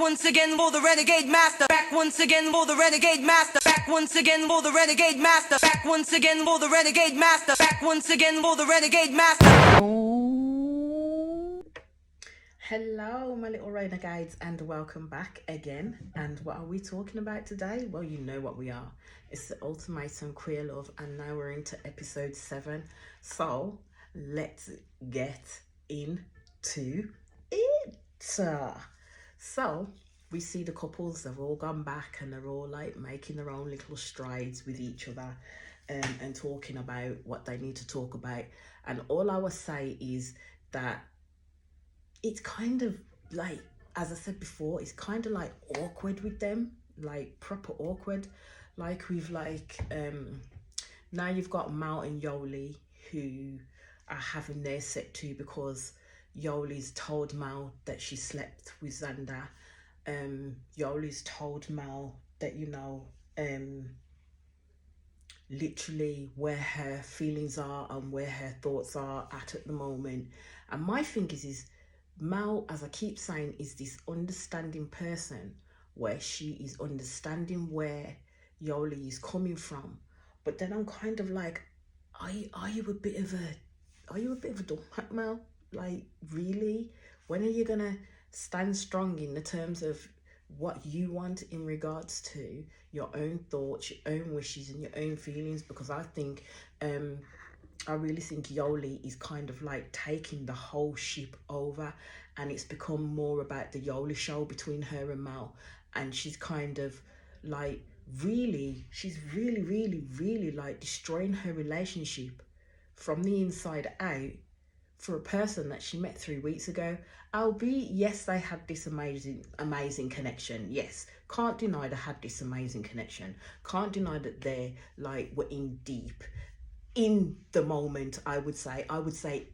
once again for the renegade master. Back once again for the renegade master. Back once again for the renegade master. Back once again for the renegade master. Back once again for the renegade master. Hello, my little renegades, and welcome back again. And what are we talking about today? Well, you know what we are. It's the ultimatum queer love, and now we're into episode 7. So let's get into it. So we see the couples, they've all gone back and they're all like making their own little strides with each other and talking about what they need to talk about. And all I will say is that it's kind of like, as I said before, it's kind of like awkward with them, like proper awkward. Like with now you've got Mal and Yoli who are having their set too, because Yoli's told Mal that she slept with Xander. Yoli's told Mal that, literally where her feelings are and where her thoughts are at the moment. And my thing is Mal, as I keep saying, is this understanding person where she is understanding where Yoli is coming from. But then I'm kind of like, are you a bit of a doormat, Mal? Like, really? When are you gonna stand strong in the terms of what you want in regards to your own thoughts, your own wishes, and your own feelings? Because I think I really think Yoli is kind of like taking the whole ship over, and it's become more about the Yoli show between her and Mal. And she's kind of like she's really like destroying her relationship from the inside out for a person that she met 3 weeks ago. Albeit, yes, they had this amazing connection. Yes, can't deny they had this amazing connection. Can't deny that they were in deep. In the moment, I would say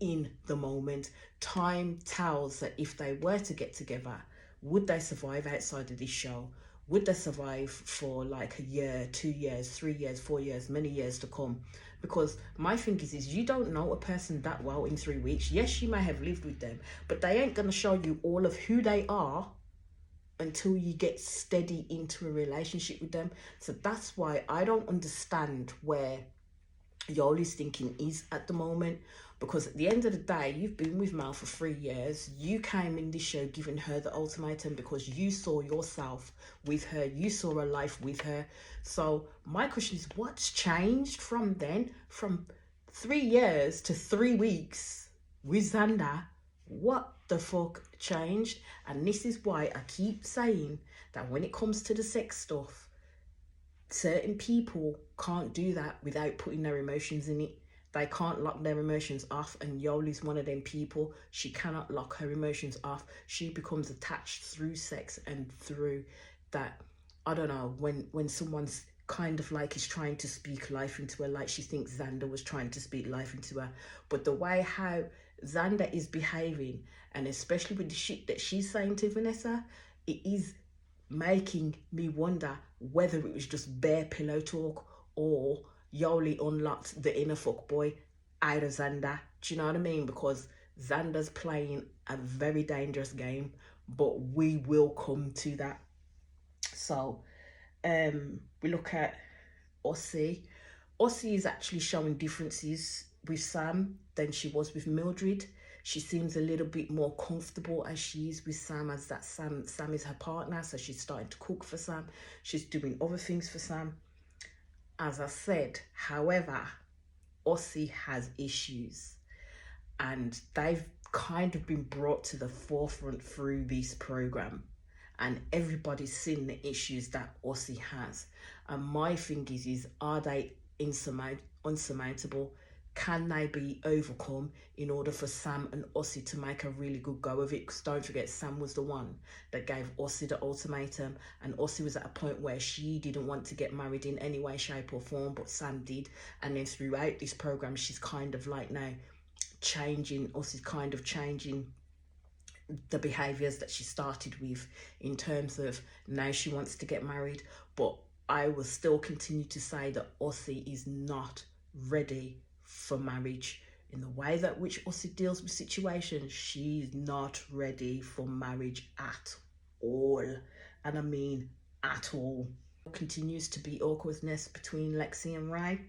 in the moment. Time tells that if they were to get together, would they survive outside of this show? Would they survive for like a year, 2 years, 3 years, 4 years, many years to come? Because my thing is you don't know a person that well in 3 weeks. Yes, you may have lived with them, but they ain't going to show you all of who they are until you get steady into a relationship with them. So that's why I don't understand where Yoli's thinking is at the moment, because at the end of the day, you've been with Mal for 3 years. You came in this show giving her the ultimatum because you saw yourself with her, you saw a life with her. So my question is, what's changed from then, from 3 years to 3 weeks with Xander? What the fuck changed? And this is why I keep saying that when it comes to the sex stuff, certain people can't do that without putting their emotions in it. They can't lock their emotions off, and Yoli's one of them people. She cannot lock her emotions off. She becomes attached through sex and through that, I don't know, when someone's kind of like is trying to speak life into her, like she thinks Xander was trying to speak life into her. But the way how Xander is behaving, and especially with the shit that she's saying to Vanessa, it is making me wonder whether it was just bare pillow talk or Yoli unlocked the inner fuckboy out of Xander. Do you know what I mean? Because Xander's playing a very dangerous game, but we will come to that. So we look at Ossie. Ossie is actually showing differences with Sam than she was with Mildred. She seems a little bit more comfortable as she is with Sam, as that Sam is her partner, so she's starting to cook for Sam. She's doing other things for Sam. As I said, however, Ossie has issues, and they've kind of been brought to the forefront through this program, and everybody's seen the issues that Ossie has. And my thing is are they unsurmountable? Can they be overcome in order for Sam and Ossie to make a really good go of it? Because don't forget, Sam was the one that gave Ossie the ultimatum, and Ossie was at a point where she didn't want to get married in any way, shape or form, but Sam did. And then throughout this program, she's kind of like now changing, Ossie's kind of changing the behaviours that she started with in terms of now she wants to get married. But I will still continue to say that Ossie is not ready for marriage. In the way that which Ossie deals with situations, she's not ready for marriage at all. And I mean at all. Continues to be awkwardness between Lexi and Ray.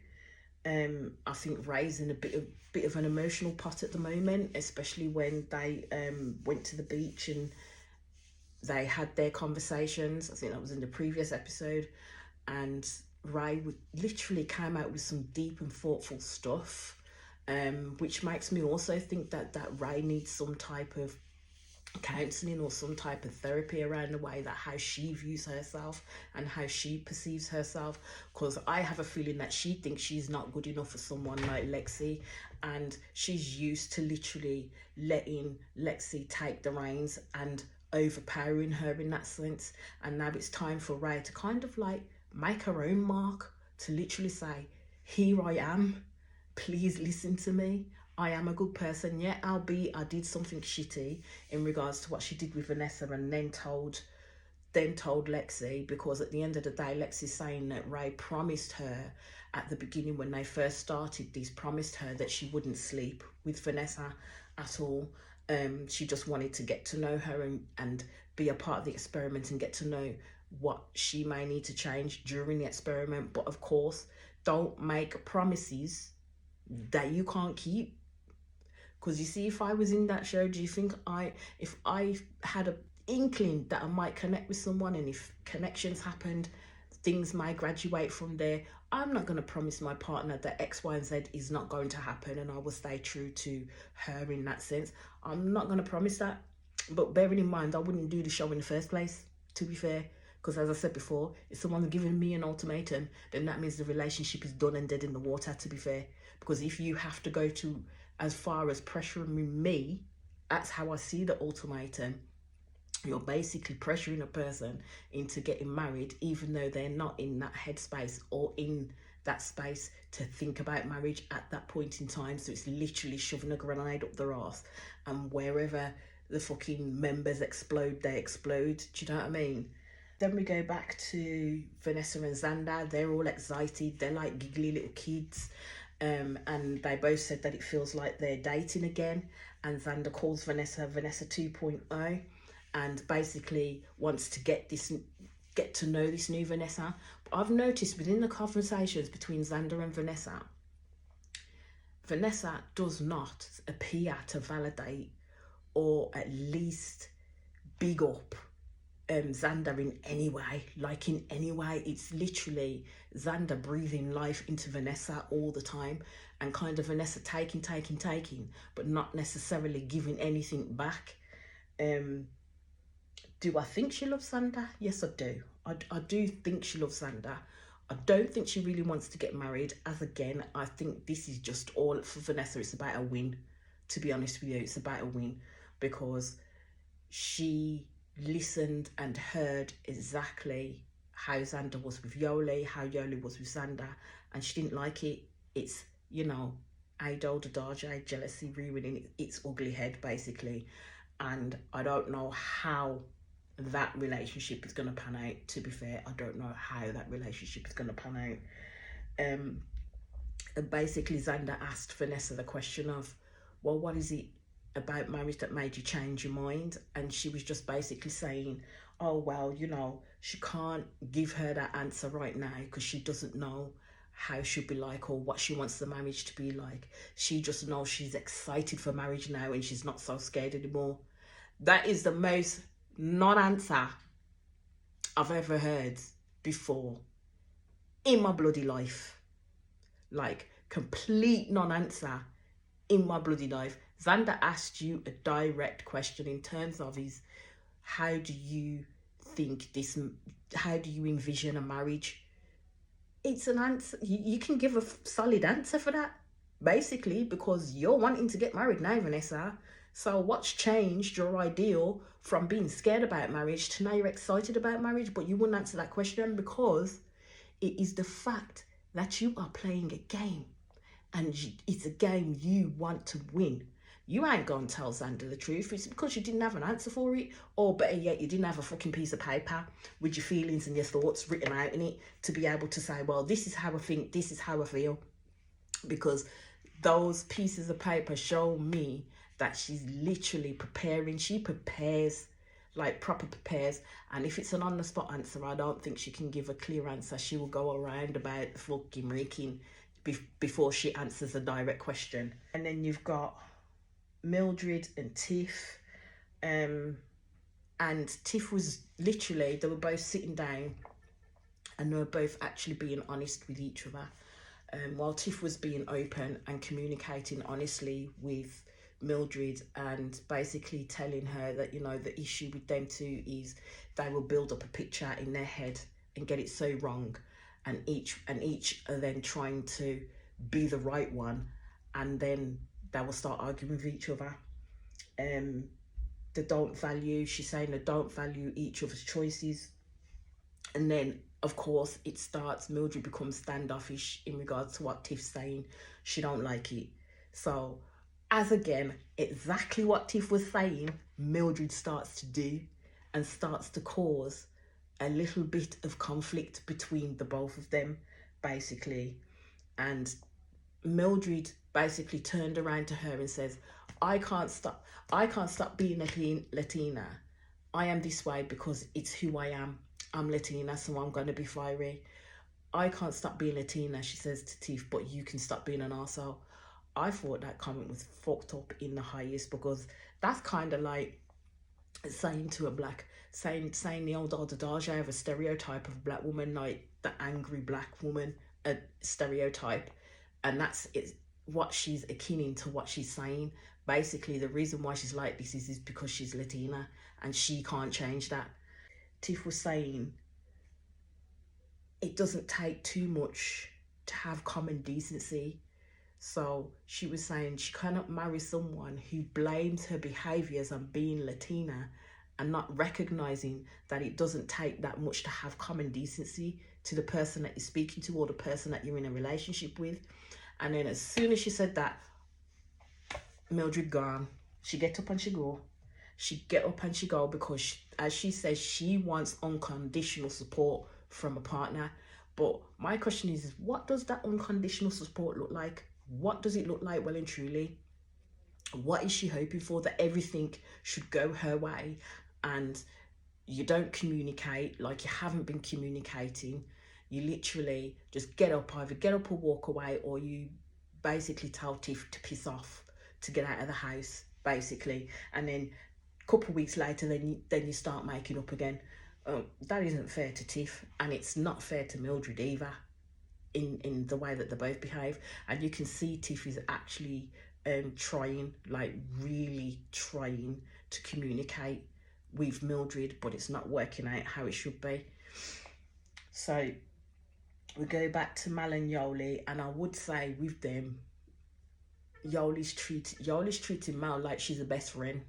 I think Ray's in a bit of an emotional pot at the moment, especially when they went to the beach and they had their conversations. I think that was in the previous episode, and Ray literally came out with some deep and thoughtful stuff, which makes me also think that Ray needs some type of counseling or some type of therapy around the way that how she views herself and how she perceives herself, because I have a feeling that she thinks she's not good enough for someone like Lexi, and she's used to literally letting Lexi take the reins and overpowering her in that sense. And now it's time for Ray to kind of like make her own mark, to literally say, here I am, please listen to me. I am a good person. Yeah, albeit I did something shitty in regards to what she did with Vanessa, and then told Lexi, because at the end of the day, Lexi's saying that Ray promised her at the beginning when they first started this, promised her that she wouldn't sleep with Vanessa at all. She just wanted to get to know her and be a part of the experiment and get to know what she may need to change during the experiment. But of course, don't make promises that you can't keep. Because you see, if I was in that show, do you think if I had a inkling that I might connect with someone, and if connections happened, things might graduate from there, I'm not going to promise my partner that X, Y, and Z is not going to happen and I will stay true to her in that sense. I'm not going to promise that. But bearing in mind, I wouldn't do the show in the first place, to be fair. Because as I said before, if someone's giving me an ultimatum, then that means the relationship is done and dead in the water, to be fair. Because if you have to go to as far as pressuring me, that's how I see the ultimatum. You're basically pressuring a person into getting married, even though they're not in that headspace or in that space to think about marriage at that point in time. So it's literally shoving a grenade up their arse, and wherever the fucking members explode, they explode. Do you know what I mean? Then we go back to Vanessa and Xander. They're all excited. They're like giggly little kids. And they both said that it feels like they're dating again. And Xander calls Vanessa 2.0, and basically wants to get to know this new Vanessa. But I've noticed within the conversations between Xander and Vanessa does not appear to validate or at least big up Xander in any way. Like in any way, it's literally Xander breathing life into Vanessa all the time, and kind of Vanessa taking, but not necessarily giving anything back. Do I think she loves Xander? Yes, I do. I do think she loves Xander. I don't think she really wants to get married, as again, I think this is just all for Vanessa. It's about a win, to be honest with you. It's about a win, because she listened and heard exactly how Xander was with Yoli, how Yoli was with Xander, and she didn't like it. It's, adage, jealousy rearing its ugly head, basically. And I don't know how that relationship is going to pan out, to be fair. I don't know how that relationship is going to pan out. And basically, Xander asked Vanessa the question of, well, what is it about marriage that made you change your mind? And she was just basically saying, oh, well, she can't give her that answer right now because she doesn't know how she'll be like or what she wants the marriage to be like. She just knows she's excited for marriage now and she's not so scared anymore. That is the most non-answer I've ever heard before in my bloody life. Like, complete non-answer in my bloody life. Xander asked you a direct question in terms of how do you envision a marriage? It's an answer. You can give a solid answer for that, basically, because you're wanting to get married now, Vanessa. So what's changed your ideal from being scared about marriage to now you're excited about marriage? But you wouldn't answer that question because it is the fact that you are playing a game, and it's a game you want to win. You ain't going to tell Xander the truth. It's because you didn't have an answer for it, or better yet, you didn't have a fucking piece of paper with your feelings and your thoughts written out in it to be able to say, well, this is how I think, this is how I feel. Because those pieces of paper show me that she's literally preparing. She prepares like proper prepares. And if it's an on the spot answer, I don't think she can give a clear answer. She will go around about the fucking raking before she answers a direct question. And then you've got Mildred and Tiff. And Tiff was literally, they were both sitting down and they were both actually being honest with each other. While Tiff was being open and communicating honestly with Mildred and basically telling her that, you know, the issue with them two is they will build up a picture in their head and get it so wrong, and each are then trying to be the right one, and then they will start arguing with each other. They don't value, she's saying they don't value each other's choices. And then of course it starts, Mildred becomes standoffish in regards to what Tiff's saying. She don't like it. So as again, exactly what Tiff was saying, Mildred starts to do and starts to cause a little bit of conflict between the both of them, basically. And Mildred basically turned around to her and says, I can't stop being Latina. I am this way because it's who I am. I'm Latina, so I'm going to be fiery. I can't stop being Latina, she says to Tiff, but you can stop being an arsehole. I thought that comment was fucked up in the highest, because that's kind of like saying to a black, saying the old adage of a stereotype of a black woman, like the angry black woman, a stereotype. And that's it, what she's akin to what she's saying. Basically, the reason why she's like this is because she's Latina and she can't change that. Tiff was saying it doesn't take too much to have common decency. So she was saying she cannot marry someone who blames her behaviours on being Latina and not recognising that it doesn't take that much to have common decency to the person that you're speaking to or the person that you're in a relationship with. And then as soon as she said that, Mildred gone. She get up and she go. She get up and she go because she, as she says, she wants unconditional support from a partner. But my question is, what does that unconditional support look like? What does it look like, well and truly? What is she hoping for? That everything should go her way and you don't communicate, like you haven't been communicating. You literally just either get up or walk away, or you basically tell Tiff to piss off, to get out of the house, basically. And then a couple of weeks later, then you start making up again. That isn't fair to Tiff, and it's not fair to Mildred either, in the way that they both behave. And you can see Tiff is actually trying, like really trying to communicate with Mildred, but it's not working out how it should be. So we go back to Mal and Yoli, and I would say with them, Yoli's treating Mal like she's a best friend.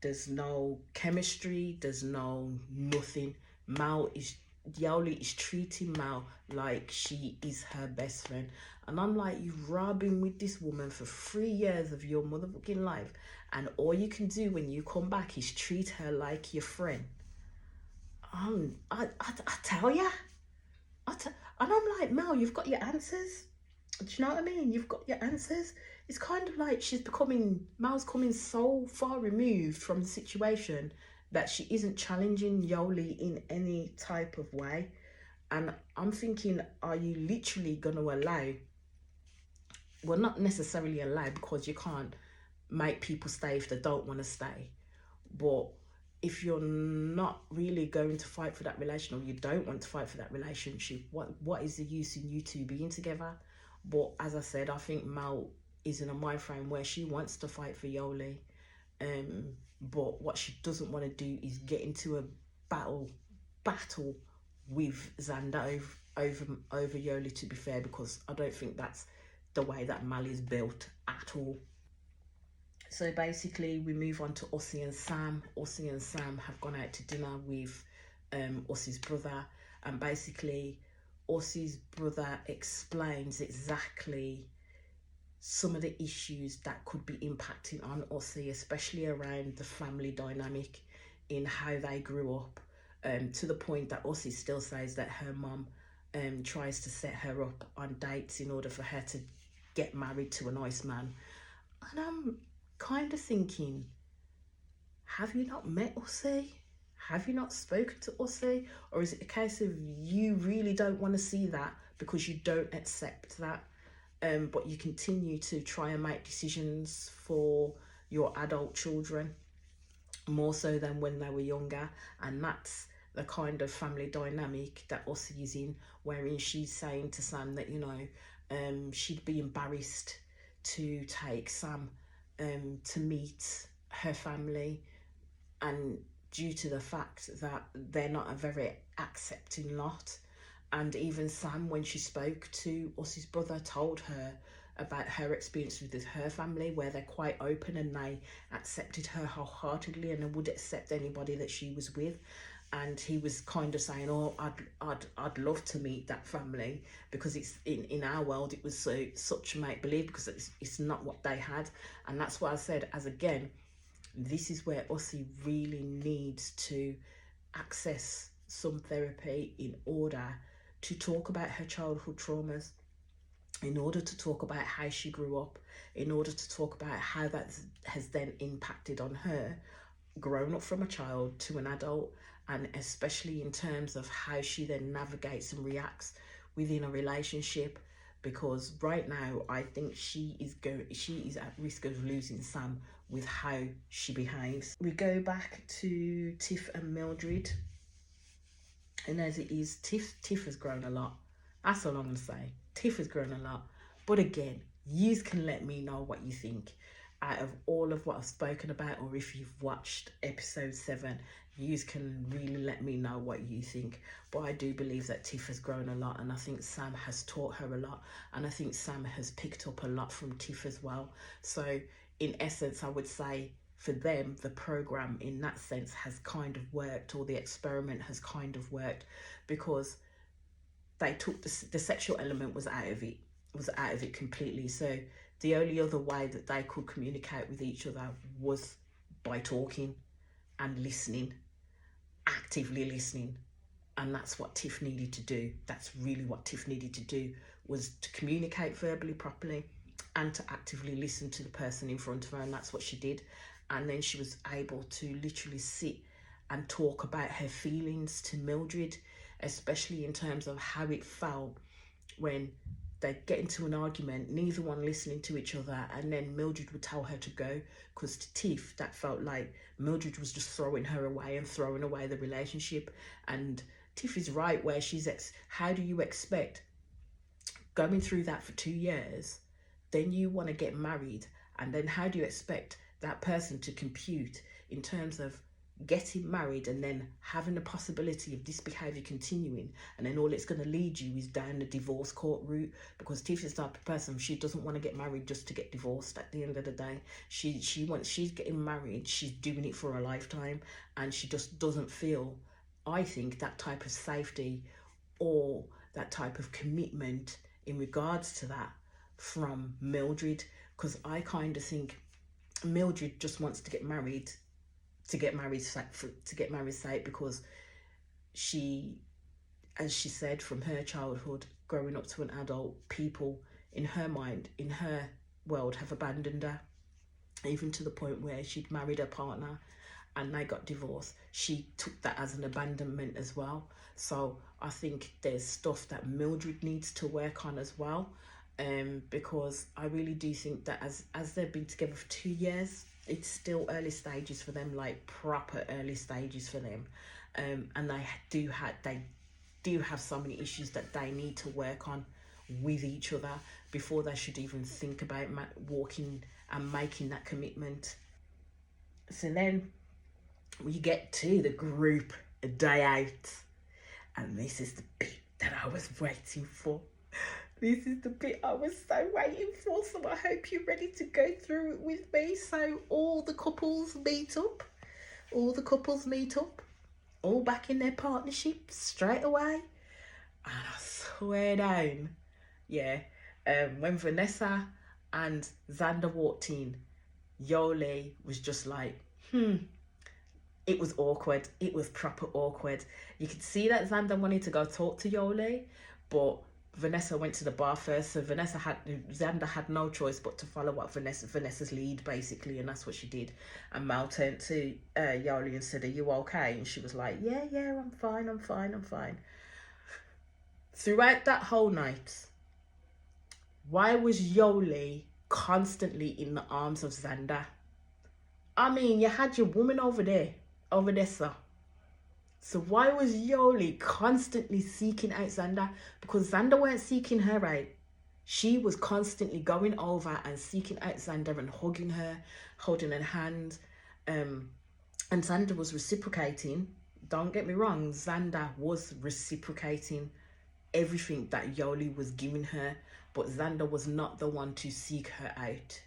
There's no chemistry, there's no nothing. Yoli is treating Mal like she is her best friend. And I'm like, you've been with this woman for 3 years of your motherfucking life, and all you can do when you come back is treat her like your friend. I tell ya. And I'm like, Mal, you've got your answers. Do you know what I mean? You've got your answers. It's kind of like Mal's coming so far removed from the situation that she isn't challenging Yoli in any type of way. And I'm thinking, are you literally going to allow, well, not necessarily allow, because you can't make people stay if they don't want to stay. But if you're not really going to fight for that relation, or you don't want to fight for that relationship, what is the use in you two being together? But as I said, I think Mal is in a mind frame where she wants to fight for Yoli. But what she doesn't want to do is get into a battle with Xander over Yoli, to be fair, because I don't think that's the way that Mal is built at all. So basically we move on to Ossie and Sam. Ossie and Sam have gone out to dinner with Ossie's brother, and basically Ossie's brother explains exactly some of the issues that could be impacting on Ossie, especially around the family dynamic in how they grew up, to the point that Ossie still says that her mum tries to set her up on dates in order for her to get married to a nice man. And I'm kind of thinking, have you not met Ussie? Have you not spoken to Ussie? Or is it a case of you really don't want to see that because you don't accept that? But you continue to try and make decisions for your adult children more so than when they were younger. And that's the kind of family dynamic that Ussie is in, wherein she's saying to Sam that, you know, she'd be embarrassed to take Sam to meet her family, and due to the fact that they're not a very accepting lot. And even Sam, when she spoke to Ussie's brother, told her about her experience with her family, where they're quite open and they accepted her wholeheartedly and would accept anybody that she was with. And he was kind of saying, "Oh, I'd love to meet that family," because it's in our world it was such make believe, because it's not what they had. And that's why I said, as again, this is where Ussie really needs to access some therapy in order to talk about her childhood traumas, in order to talk about how she grew up, in order to talk about how that has then impacted on her grown up from a child to an adult, and especially in terms of how she then navigates and reacts within a relationship. Because right now I think she is at risk of losing Sam with how she behaves. We go back to Tiff and Mildred, and as it is, Tiff has grown a lot. That's all I'm gonna say. Tiff has grown a lot. But again, you can let me know what you think out of all of what I've spoken about, or if you've watched episode 7, you can really let me know what you think. But I do believe that Tiff has grown a lot, and I think Sam has taught her a lot, and I think Sam has picked up a lot from Tiff as well. So in essence, I would say for them, the program in that sense has kind of worked, or the experiment has kind of worked, because they took the sexual element was out of it completely. So the only other way that they could communicate with each other was by talking and listening, actively listening. And that's what Tiff needed to do. That's really what Tiff needed to do, was to communicate verbally properly and to actively listen to the person in front of her. And that's what she did. And then she was able to literally sit and talk about her feelings to Mildred, especially in terms of how it felt when they get into an argument, neither one listening to each other, and then Mildred would tell her to go, because to Tiff that felt like Mildred was just throwing her away and throwing away the relationship. And Tiff is right, where she's how do you expect, going through that for 2 years, then you want to get married, and then how do you expect that person to compute in terms of getting married and then having the possibility of this behavior continuing, and then all it's going to lead you is down the divorce court route? Because Tiff is the type of person, she doesn't want to get married just to get divorced. At the end of the day, she's getting married, she's doing it for a lifetime, and she just doesn't feel, I think, that type of safety or that type of commitment in regards to that from Mildred. Because I kind of think Mildred just wants to get married sake, because she, as she said, from her childhood growing up to an adult, people in her mind, in her world, have abandoned her, even to the point where she'd married her partner and they got divorced. She took that as an abandonment as well. So I think there's stuff that Mildred needs to work on as well, because I really do think that as they've been together for 2 years, it's still early stages for them, like proper early stages for them, and they do have so many issues that they need to work on with each other before they should even think about walking and making that commitment. So then we get to the group day out, and this is the bit that I was waiting for. This is the bit I was so waiting for, so I hope you're ready to go through it with me. So all the couples meet up, all back in their partnership straight away. And I swear down, yeah, when Vanessa and Xander walked in, Yoli was just like, It was awkward. It was proper awkward. You could see that Xander wanted to go talk to Yoli, but Vanessa went to the bar first, so Xander had no choice but to follow what Vanessa's lead basically, and that's what she did. And Mal turned to Yoli and said, "Are you okay?" And she was like, "Yeah, yeah, I'm fine, I'm fine, I'm fine." Throughout that whole night, why was Yoli constantly in the arms of Xander? I mean, you had your woman over there, sir. So why was Yoli constantly seeking out Xander? Because Xander weren't seeking her out. She was constantly going over and seeking out Xander and hugging her, holding her hand. Um, and Xander was reciprocating. Don't get me wrong, Xander was reciprocating everything that Yoli was giving her, but Xander was not the one to seek her out.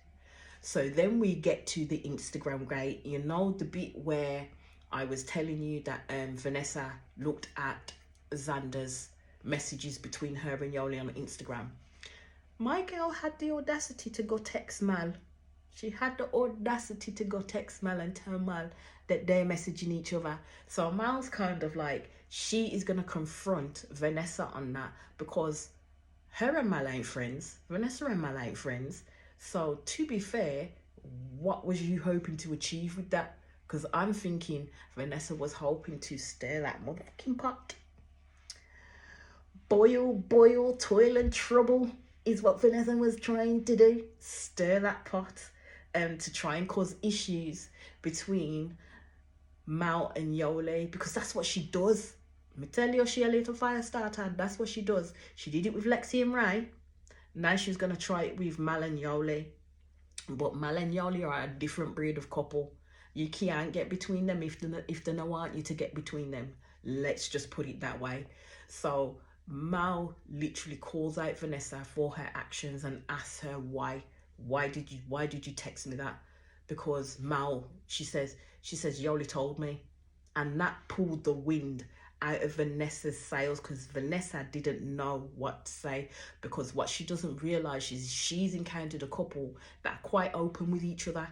So then we get to the Instagram grade, you know, the bit where I was telling you that Vanessa looked at Xander's messages between her and Yoli on Instagram. My girl had the audacity to go text Mal. She had the audacity to go text Mal and tell Mal that they're messaging each other. So Mal's kind of like, she is going to confront Vanessa on that because her and Mal ain't friends. Vanessa and Mal ain't friends. So to be fair, what was you hoping to achieve with that? Because I'm thinking Vanessa was hoping to stir that motherfucking pot. Boil, boil, toil and trouble is what Vanessa was trying to do. Stir that pot to try and cause issues between Mal and Yole, because that's what she does. Let me tell you, she a little fire starter. That's what she does. She did it with Lexi and Ray. Now she's going to try it with Mal and Yole. But Mal and Yole are a different breed of couple. You can't get between them if they don't want you to get between them. Let's just put it that way. So Mal literally calls out Vanessa for her actions and asks her why. Why did you text me that? Because Mal, she says Yoli told me. And that pulled the wind out of Vanessa's sails because Vanessa didn't know what to say, because what she doesn't realize is she's encountered a couple that are quite open with each other,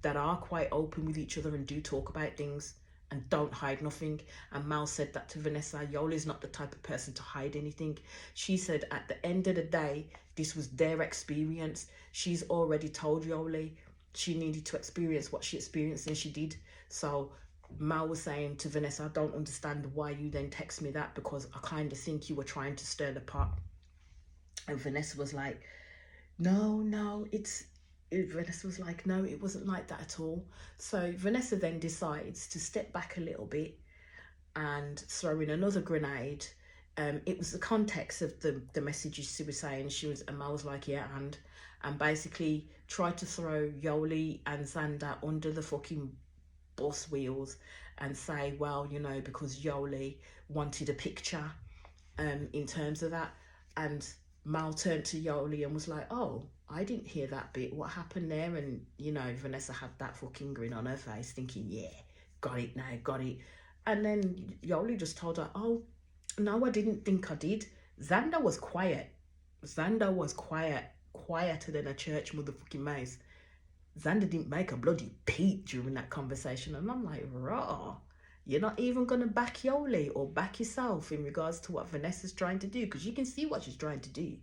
and do talk about things and don't hide nothing. And Mal said that to Vanessa. Yoli's not the type of person to hide anything. She said at the end of the day, this was their experience. She's already told Yoli she needed to experience what she experienced, and she did. So Mal was saying to Vanessa, I don't understand why you then text me that, because I kind of think you were trying to stir the pot. And Vanessa was like, no, Vanessa was like, no, it wasn't like that at all. So Vanessa then decides to step back a little bit and throw in another grenade. It was the context of the messages she was saying. And Mal was like, yeah, and basically tried to throw Yoli and Xander under the fucking bus wheels and say, well, you know, because Yoli wanted a picture in terms of that. And Mal turned to Yoli and was like, oh, I didn't hear that bit. What happened there? And, you know, Vanessa had that fucking grin on her face thinking, yeah, got it now, got it. And then Yoli just told her, oh, no, I didn't think I did. Xander was quiet. Quieter than a church motherfucking mouse. Xander didn't make a bloody peep during that conversation. And I'm like, raw. You're not even going to back Yoli or back yourself in regards to what Vanessa's trying to do, because you can see what she's trying to do.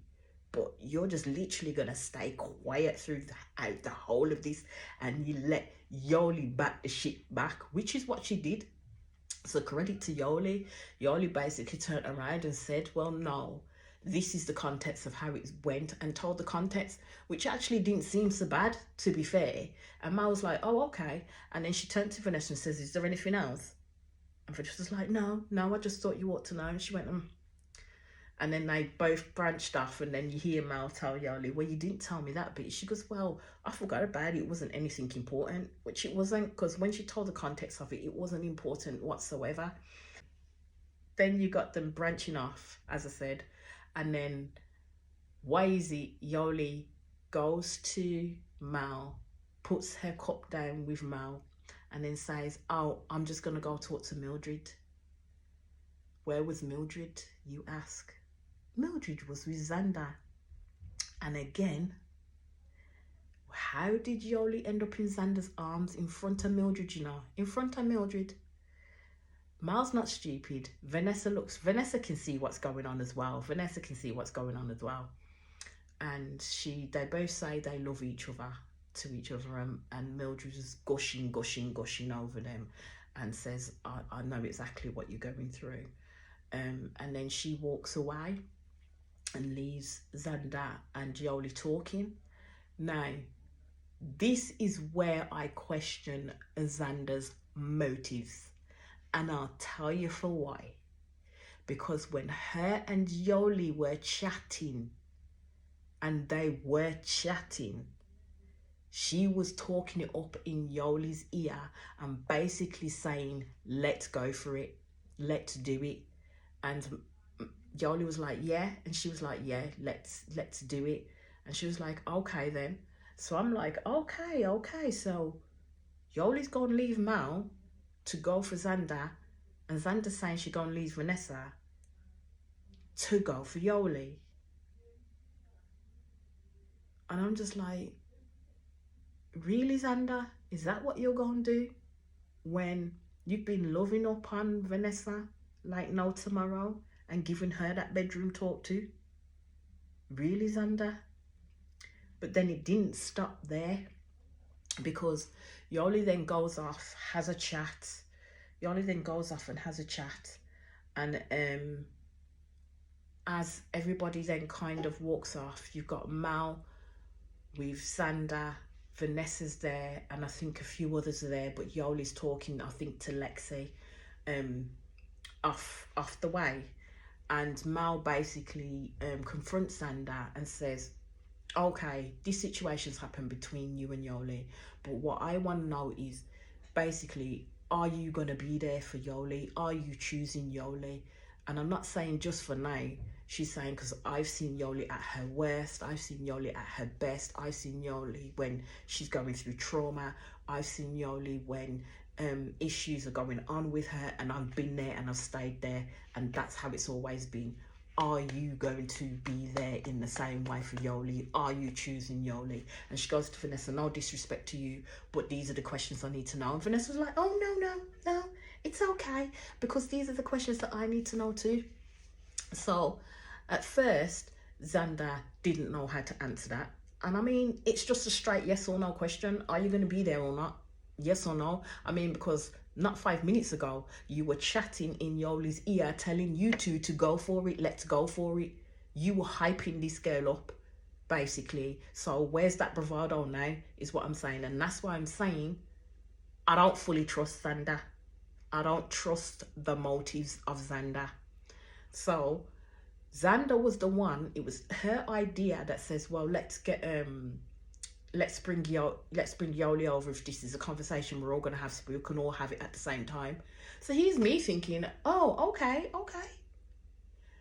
But you're just literally going to stay quiet through the whole of this, and you let Yoli back the shit back, which is what she did. So credit to Yoli. Yoli basically turned around and said, well, no, this is the context of how it went, and told the context, which actually didn't seem so bad, to be fair. And Ma was like, oh, okay. And then she turned to Vanessa and says, is there anything else? And Vanessa was like, no, I just thought you ought to know. And she went, And then they both branched off, and then you hear Mal tell Yoli, well, you didn't tell me that bit. She goes, well, I forgot about it. It wasn't anything important, which it wasn't, because when she told the context of it, it wasn't important whatsoever. Then you got them branching off, as I said. And then why is it Yoli goes to Mal, puts her cup down with Mal, and then says, oh, I'm just going to go talk to Mildred. Where was Mildred, you ask? Mildred was with Xander. And again, how did Yoli end up in Xander's arms in front of Mildred, you know? In front of Mildred. Mal's not stupid. Vanessa can see what's going on as well. And they both say they love each other to each other, and Mildred is gushing over them and says, I know exactly what you're going through. And then she walks away and leaves Xander and Yoli talking. Now, this is where I question Xander's motives, and I'll tell you for why. Because when her and Yoli were chatting, she was talking it up in Yoli's ear and basically saying, let's go for it, let's do it. And Yoli was like, yeah. And she was like, yeah, let's do it. And she was like, okay then. So I'm like, okay. So Yoli's gonna leave Mal to go for Xander, and Xander's saying she's gonna leave Vanessa to go for Yoli. And I'm just like, really, Xander? Is that what you're gonna do when you've been loving up on Vanessa like no tomorrow and giving her that bedroom talk to? Really, Xander? But then it didn't stop there, because Yoli then goes off, has a chat. And as everybody then kind of walks off, you've got Mal with Xander, Vanessa's there, and I think a few others are there, but Yoli's talking, I think, to Lexi off the way. And Mal basically confronts Xander and says, okay, this situation's happened between you and Yoli, but what I want to know is basically, are you going to be there for Yoli? Are you choosing Yoli? And I'm not saying just for now. She's saying, because I've seen Yoli at her worst. I've seen Yoli at her best. I've seen Yoli when she's going through trauma. I've seen Yoli when issues are going on with her, and I've been there and I've stayed there, and that's how it's always been. Are you going to be there in the same way for Yoli? Are you choosing Yoli? And she goes to Vanessa, no disrespect to you, but these are the questions I need to know. And Vanessa's like, oh, no, it's okay, because these are the questions that I need to know too. So at first, Xander didn't know how to answer that. And I mean, it's just a straight yes or no question. Are you going to be there or not? Yes or no? I mean, because not 5 minutes ago, you were chatting in Yoli's ear, telling you two to go for it, let's go for it. You were hyping this girl up, basically. So where's that bravado now, is what I'm saying. And that's why I'm saying I don't fully trust Xander. I don't trust the motives of Xander. So Xander was the one, it was her idea that says, well, let's bring Yoli over. If this is a conversation we're all going to have, so we can all have it at the same time. So here's me thinking, oh, okay.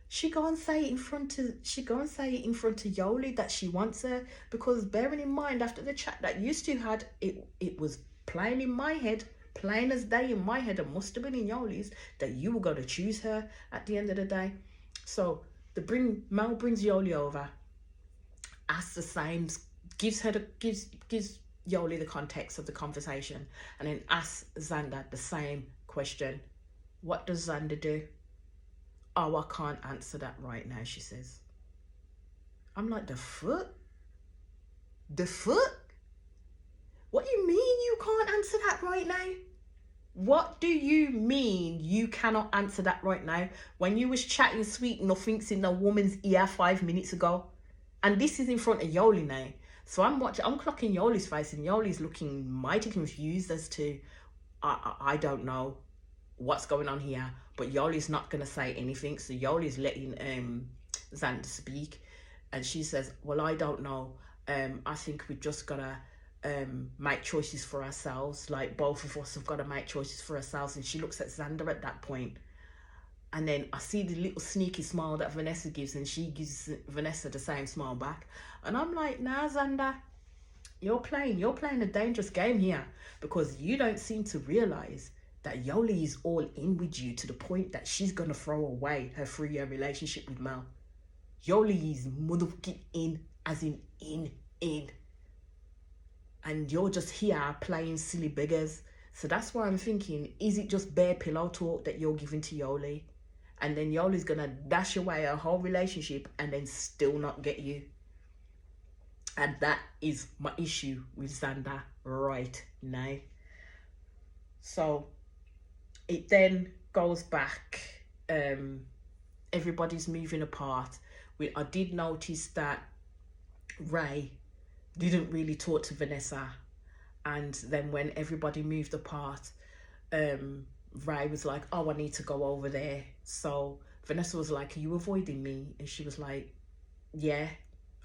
She go and say it in front of Yoli that she wants her, because bearing in mind, after the chat that you two had, it was plain in my head, plain as day in my head, and must have been in Yoli's, that you were going to choose her at the end of the day. So Mel brings Yoli over, asks the same, gives Yoli the context of the conversation, and then asks Xander the same question. What does Xander do? Oh, I can't answer that right now, she says. I'm like, the fuck? What do you mean you can't answer that right now? What do you mean you cannot answer that right now? When you was chatting sweet nothings in the woman's ear 5 minutes ago, and this is in front of Yoli now. So I'm clocking Yoli's face, and Yoli's looking mighty confused as to, I don't know what's going on here, but Yoli's not going to say anything. So Yoli's letting Xander speak, and she says, well, I don't know. I think we've just got to make choices for ourselves. Like, both of us have got to make choices for ourselves. And she looks at Xander at that point, and then I see the little sneaky smile that Vanessa gives, and she gives Vanessa the same smile back. And I'm like, nah, Xander, you're playing a dangerous game here, because you don't seem to realize that Yoli is all in with you to the point that she's gonna throw away her 3-year relationship with Mal. Yoli is motherfucking in, as in in. And you're just here playing silly beggars, So that's why I'm thinking, is it just bare pillow talk that you're giving to Yoli? And then Yoli's gonna dash away a whole relationship and then still not get you. And that is my issue with Xander right now. So it then goes back. Everybody's moving apart. I did notice that Ray didn't really talk to Vanessa. And then when everybody moved apart, Ray was like, oh, I need to go over there. So Vanessa was like, are you avoiding me? And she was like, yeah.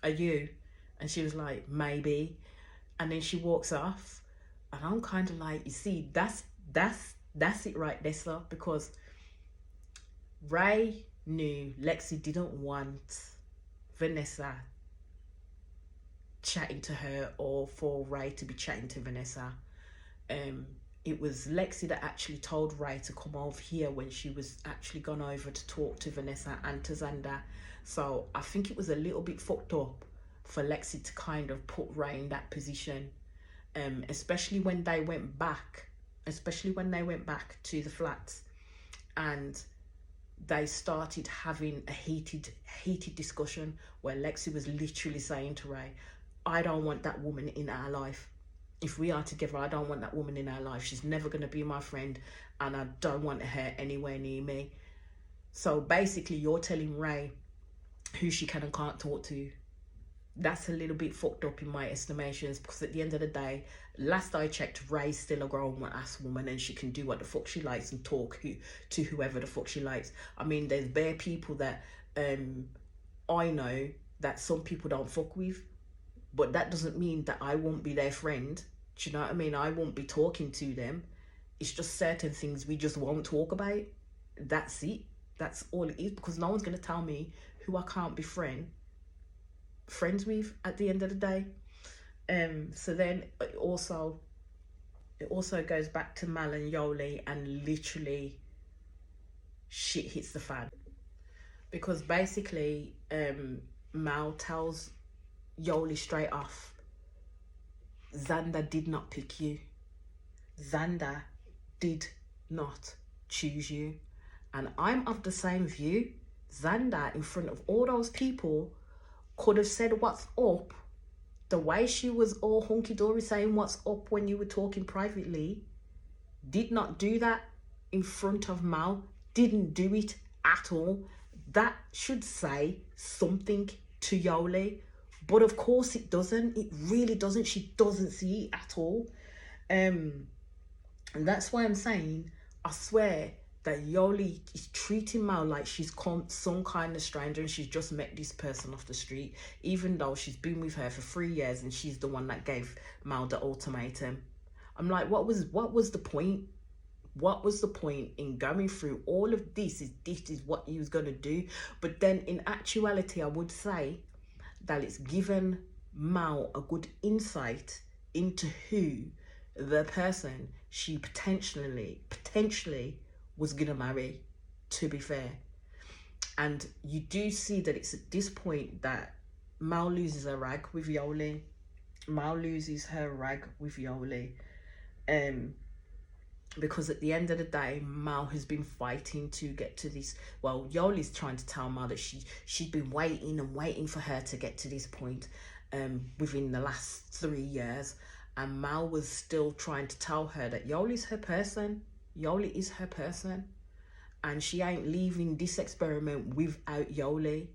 Are you? And she was like, maybe. And then she walks off. And I'm kind of like, you see, that's it right there, sir. Because Ray knew Lexi didn't want Vanessa chatting to her, or for Ray to be chatting to Vanessa. It was Lexi that actually told Ray to come over here when she was actually gone over to talk to Vanessa and to Xander. So I think it was a little bit fucked up for Lexi to kind of put Ray in that position, especially when they went back to the flats and they started having a heated discussion where Lexi was literally saying to Ray, I don't want that woman in our life. If we are together, I don't want that woman in our life. She's never going to be my friend, and I don't want her anywhere near me. So basically, you're telling Ray who she can and can't talk to. That's a little bit fucked up in my estimations, because at the end of the day, last I checked, Ray's still a grown-ass woman and she can do what the fuck she likes and talk to whoever the fuck she likes. I mean, there's bare people that I know that some people don't fuck with, but that doesn't mean that I won't be their friend. Do you know what I mean? I won't be talking to them. It's just certain things we just won't talk about. That's it. That's all it is, because no one's going to tell me who I can't be friends with at the end of the day. So then it also goes back to Mal and Yoli, and literally shit hits the fan, because basically Mal tells Yoli straight off, Xander did not pick you. Xander did not choose you. And I'm of the same view. Xander, in front of all those people, could have said what's up. The way she was all hunky-dory saying what's up when you were talking privately, did not do that in front of Mal. Didn't do it at all. That should say something to Yoli. But of course it doesn't. It really doesn't. She doesn't see it at all. And that's why I'm saying, I swear that Yoli is treating Mal like she's some kind of stranger and she's just met this person off the street, even though she's been with her for 3 years and she's the one that gave Mal the ultimatum. I'm like, what was the point? What was the point in going through all of this? This is what he was going to do? But then in actuality, I would say that it's given Mal a good insight into who the person she potentially was gonna marry, to be fair. And you do see that it's at this point that Mal loses her rag with Yoli. Because at the end of the day, Mal has been fighting to get to this. Well, Yoli's trying to tell Mal that she'd been waiting for her to get to this point within the last 3 years. And Mal was still trying to tell her that Yoli's her person. Yoli is her person. And she ain't leaving this experiment without Yoli.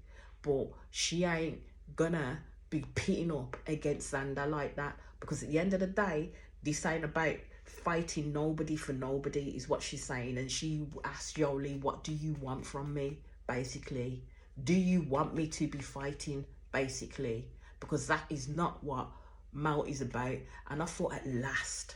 But she ain't gonna be pitting up against Xander like that. Because at the end of the day, this ain't about fighting nobody for nobody, is what she's saying. And she asked Yoli, what do you want from me, basically? Do you want me to be fighting, basically? Because that is not what Mal is about. And I thought at last,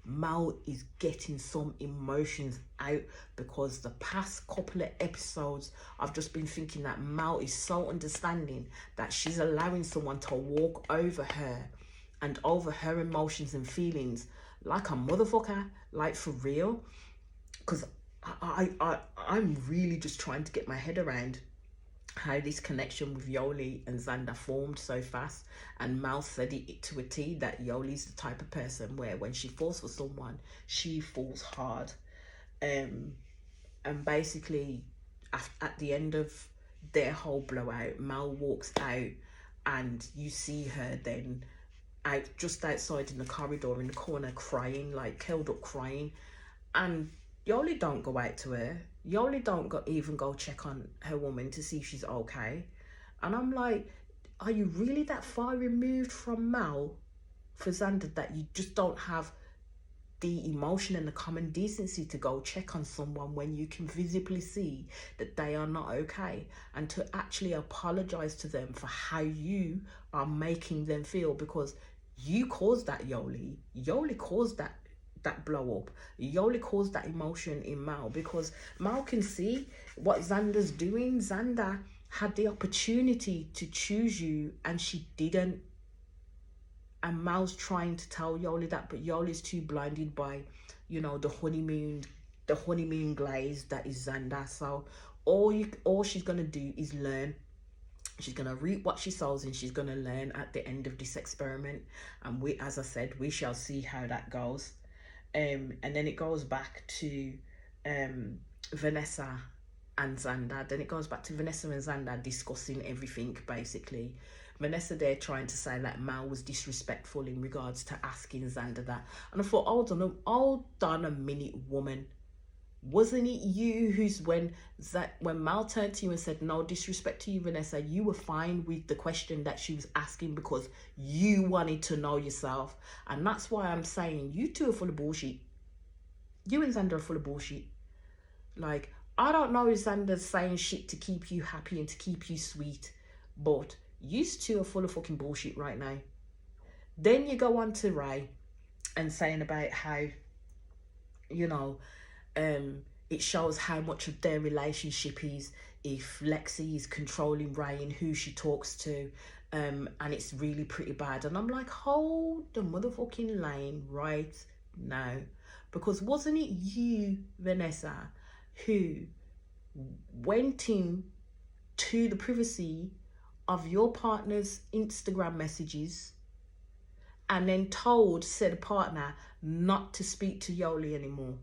Mal is getting some emotions out, because the past couple of episodes I've just been thinking that Mal is so understanding that she's allowing someone to walk over her and over her emotions and feelings like a motherfucker, like for real. Because I'm really just trying to get my head around how this connection with Yoli and Xander formed so fast. And Mal said it to a T, that Yoli's the type of person where when she falls for someone, she falls hard. And basically, at the end of their whole blowout, Mal walks out, and you see her then out just outside in the corridor in the corner crying, like curled up crying. And Yoli don't go out to her. Yoli don't even go check on her woman to see if she's okay. And I'm like, are you really that far removed from Mal for Xander that you just don't have the emotion and the common decency to go check on someone when you can visibly see that they are not okay, and to actually apologize to them for how you are making them feel? Because you caused that, Yoli caused that blow up. Yoli caused that emotion in Mal, because Mal can see what Xander's doing. Xander had the opportunity to choose you and she didn't. And Mal's trying to tell Yoli that, but Yoli's too blinded by, the honeymoon glaze that is Xander. So all she's gonna do is learn. She's gonna reap what she sows, and she's gonna learn at the end of this experiment. And as I said, we shall see how that goes. And then it goes back to Vanessa and Xander. Then it goes back to Vanessa and Xander discussing everything, basically. Vanessa there trying to say that Mal was disrespectful in regards to asking Xander that. And I thought, hold on a minute, woman. Wasn't it you who's when Mal turned to you and said, no disrespect to you, Vanessa, you were fine with the question that she was asking because you wanted to know yourself? And that's why I'm saying you two are full of bullshit. You and Xander are full of bullshit. Like, I don't know if Xander's saying shit to keep you happy and to keep you sweet, but you two are full of fucking bullshit right now. Then you go on to Ray and saying about how, it shows how much of their relationship is if Lexi is controlling Ray and who she talks to, and it's really pretty bad. And I'm like, hold the motherfucking line right now. Because wasn't it you, Vanessa, who went in to the privacy of your partner's Instagram messages and then told said partner not to speak to Yoli anymore?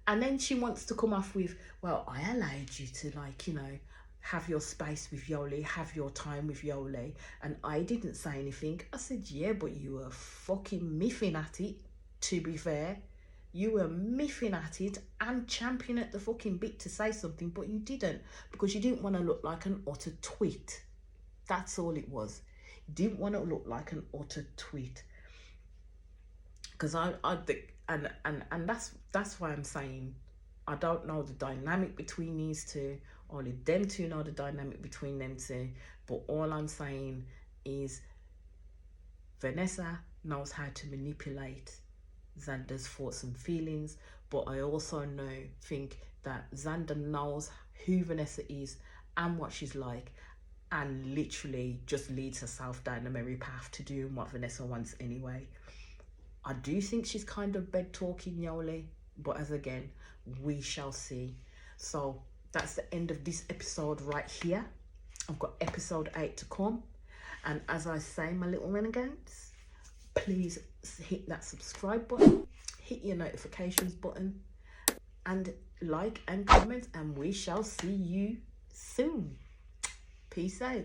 And then she wants to come off with, well, I allowed you to, have your space with Yoli, have your time with Yoli, and I didn't say anything. I said, yeah, but you were fucking miffing at it, to be fair. You were miffing at it and championing at the fucking bit to say something, but you didn't, because you didn't want to look like an utter twit. That's all it was. You didn't want to look like an utter twit. Because and that's why I'm saying I don't know the dynamic between these two. Only them two know the dynamic between them two. But all I'm saying is Vanessa knows how to manipulate Xander's thoughts and feelings, but I also think that Xander knows who Vanessa is and what she's like, and literally just leads herself down the merry path to doing what Vanessa wants anyway. I do think she's kind of bed talking Yoli, but as again, we shall see. So that's the end of this episode right here. I've got episode 8 to come. And as I say, my little renegades, please hit that subscribe button, hit your notifications button, and like and comment, and we shall see you soon. Peace out.